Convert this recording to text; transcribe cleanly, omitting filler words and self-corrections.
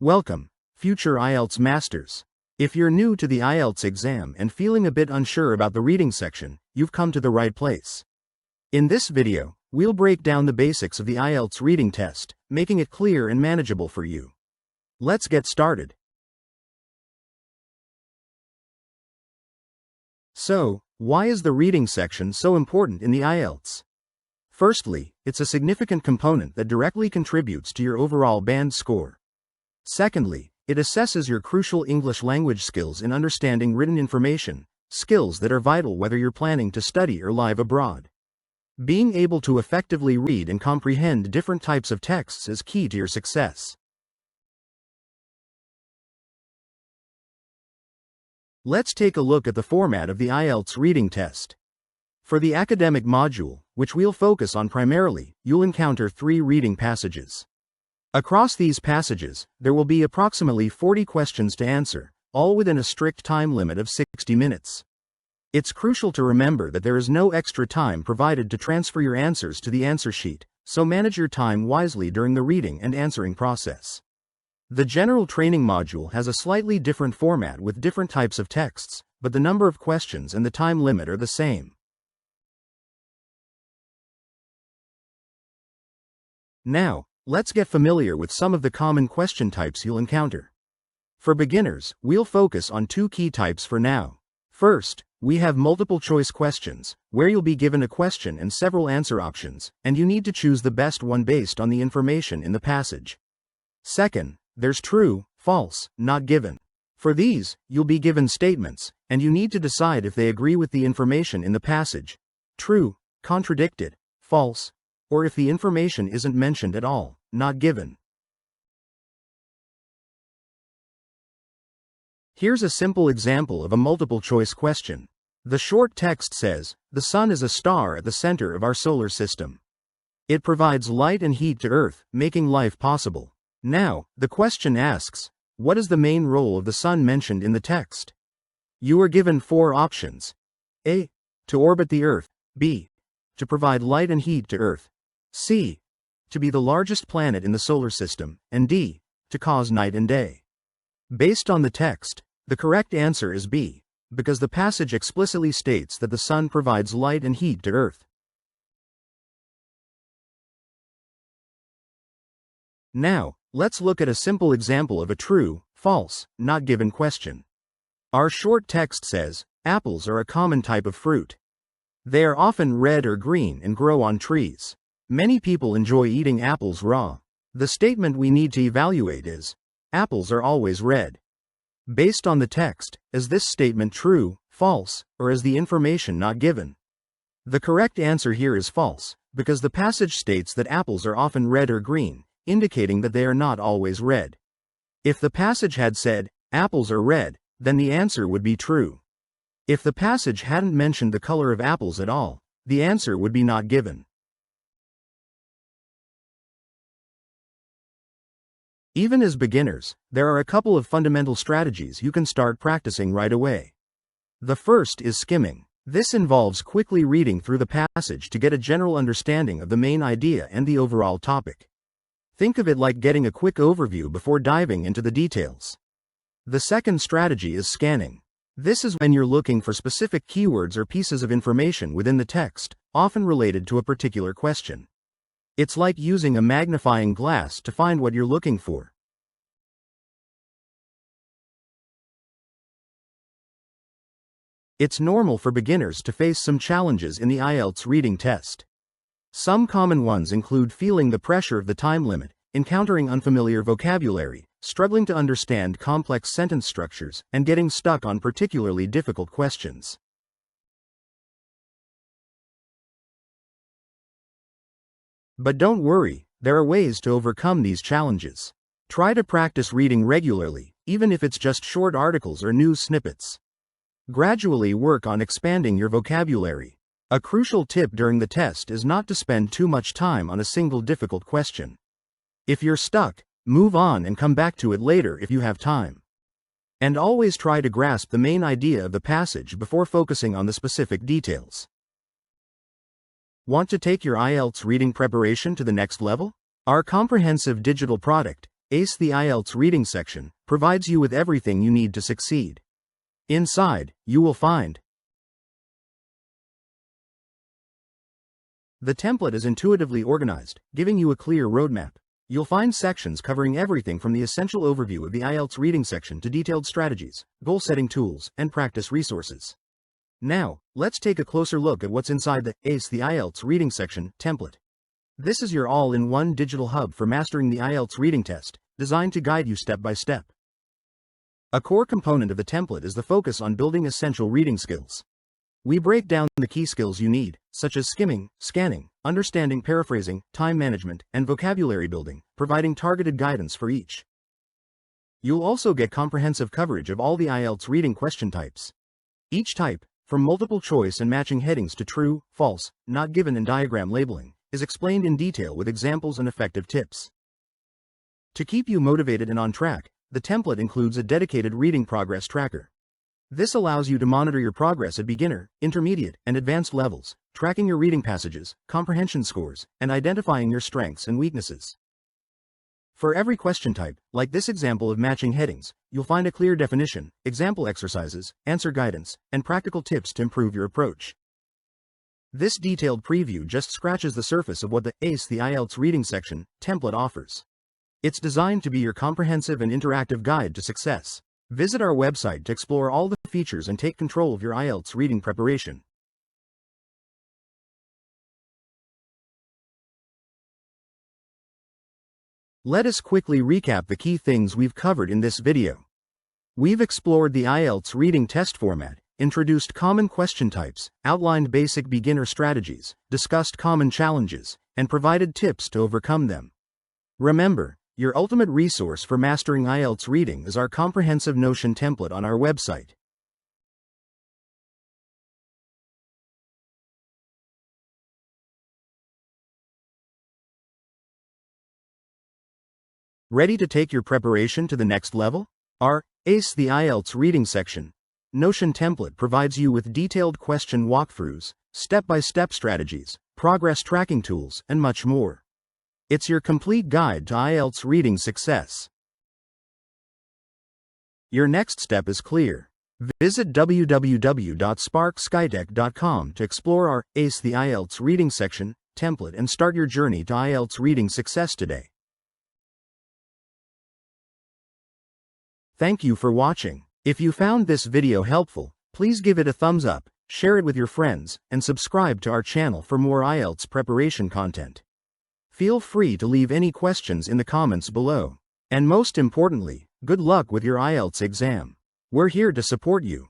Welcome, future IELTS masters. If you're new to the IELTS exam and feeling a bit unsure about the reading section, you've come to the right place. In this video, we'll break down the basics of the IELTS reading test, making it clear and manageable for you. Let's get started. So, why is the reading section so important in the IELTS? Firstly, it's a significant component that directly contributes to your overall band score. Secondly, it assesses your crucial English language skills in understanding written information, skills that are vital whether you're planning to study or live abroad. Being able to effectively read and comprehend different types of texts is key to your success. Let's take a look at the format of the IELTS reading test. For the academic module, which we'll focus on primarily, you'll encounter 3 reading passages. Across these passages, there will be approximately 40 questions to answer, all within a strict time limit of 60 minutes. It's crucial to remember that there is no extra time provided to transfer your answers to the answer sheet, so manage your time wisely during the reading and answering process. The general training module has a slightly different format with different types of texts, but the number of questions and the time limit are the same. Now, let's get familiar with some of the common question types you'll encounter. For beginners, we'll focus on 2 key types for now. First, we have multiple choice questions, where you'll be given a question and several answer options, and you need to choose the best one based on the information in the passage. Second, there's true, false, not given. For these, you'll be given statements, and you need to decide if they agree with the information in the passage, true, contradicted, false, or if the information isn't mentioned at all, not given. Here's a simple example of a multiple choice question. The short text says, "The sun is a star at the center of our solar system. It provides light and heat to Earth, making life possible." Now, the question asks, what is the main role of the sun mentioned in the text? You are given 4 options. A. To orbit the Earth. B. To provide light and heat to Earth. C. To be the largest planet in the solar system, and D. To cause night and day. Based on the text, the correct answer is B, because the passage explicitly states that the sun provides light and heat to Earth. Now, let's look at a simple example of a true, false, not given question. Our short text says, apples are a common type of fruit. They are often red or green and grow on trees. Many people enjoy eating apples raw. The statement we need to evaluate is, apples are always red. Based on the text, is this statement true, false, or is the information not given? The correct answer here is false, because the passage states that apples are often red or green, indicating that they are not always red. If the passage had said, apples are red, then the answer would be true. If the passage hadn't mentioned the color of apples at all, the answer would be not given. Even as beginners, there are a couple of fundamental strategies you can start practicing right away. The first is skimming. This involves quickly reading through the passage to get a general understanding of the main idea and the overall topic. Think of it like getting a quick overview before diving into the details. The second strategy is scanning. This is when you're looking for specific keywords or pieces of information within the text, often related to a particular question. It's like using a magnifying glass to find what you're looking for. It's normal for beginners to face some challenges in the IELTS reading test. Some common ones include feeling the pressure of the time limit, encountering unfamiliar vocabulary, struggling to understand complex sentence structures, and getting stuck on particularly difficult questions. But don't worry, there are ways to overcome these challenges. Try to practice reading regularly, even if it's just short articles or news snippets. Gradually work on expanding your vocabulary. A crucial tip during the test is not to spend too much time on a single difficult question. If you're stuck, move on and come back to it later if you have time. And always try to grasp the main idea of the passage before focusing on the specific details. Want to take your IELTS reading preparation to the next level? Our comprehensive digital product, Ace the IELTS Reading section provides you with everything you need to succeed. Inside, you will find the template is intuitively organized, giving you a clear roadmap. You'll find sections covering everything from the essential overview of the IELTS reading section to detailed strategies, goal-setting tools, and practice resources. Now, let's take a closer look at what's inside the Ace the IELTS Reading section template. This is your all-in-one digital hub for mastering the IELTS reading test, designed to guide you step by step. A core component of the template is the focus on building essential reading skills. We break down the key skills you need, such as skimming, scanning, understanding, paraphrasing, time management, and vocabulary building, providing targeted guidance for each. You'll also get comprehensive coverage of all the IELTS reading question types. Each type, from multiple choice and matching headings to true, false, not given, and diagram labeling, is explained in detail with examples and effective tips. To keep you motivated and on track, the template includes a dedicated reading progress tracker. This allows you to monitor your progress at beginner, intermediate, and advanced levels, tracking your reading passages, comprehension scores, and identifying your strengths and weaknesses. For every question type, like this example of matching headings, you'll find a clear definition, example exercises, answer guidance, and practical tips to improve your approach. This detailed preview just scratches the surface of what the Ace the IELTS Reading section template offers. It's designed to be your comprehensive and interactive guide to success. Visit our website to explore all the features and take control of your IELTS reading preparation. Let us quickly recap the key things we've covered in this video. We've explored the IELTS reading test format, introduced common question types, outlined basic beginner strategies, discussed common challenges, and provided tips to overcome them. Remember, your ultimate resource for mastering IELTS reading is our comprehensive Notion template on our website. Ready to take your preparation to the next level? Our Ace the IELTS Reading section Notion template provides you with detailed question walkthroughs, step-by-step strategies, progress tracking tools, and much more. It's your complete guide to IELTS reading success. Your next step is clear. Visit www.SparkSkyTech.com to explore our Ace the IELTS Reading section template and start your journey to IELTS reading success today. Thank you for watching. If you found this video helpful, please give it a thumbs up, share it with your friends, and subscribe to our channel for more IELTS preparation content. Feel free to leave any questions in the comments below. And most importantly, good luck with your IELTS exam. We're here to support you.